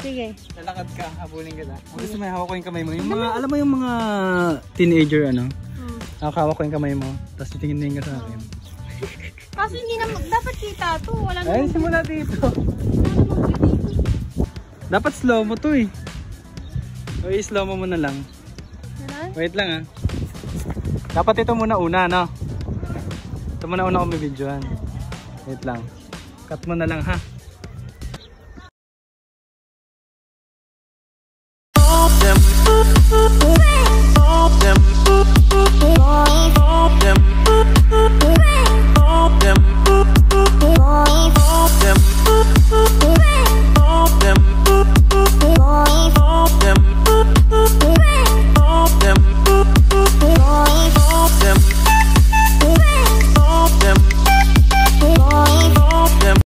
Sige. Lalakad ka, habulin kita. Gusto mo hawak ko yung kamay mo. Yung mga, alam mo yung mga teenager ano? Hawak ko yung kamay mo. Tapos titingin ka sa akin. Kaso hindi na dapat kita to. Wala naman. Ay, simula dito. Dapat slow mo to eh. O slow mo muna lang. Wait lang ah. Dapat ito muna una, no? Ito muna una kung may videoan. Wait lang. Cut mo na lang ha.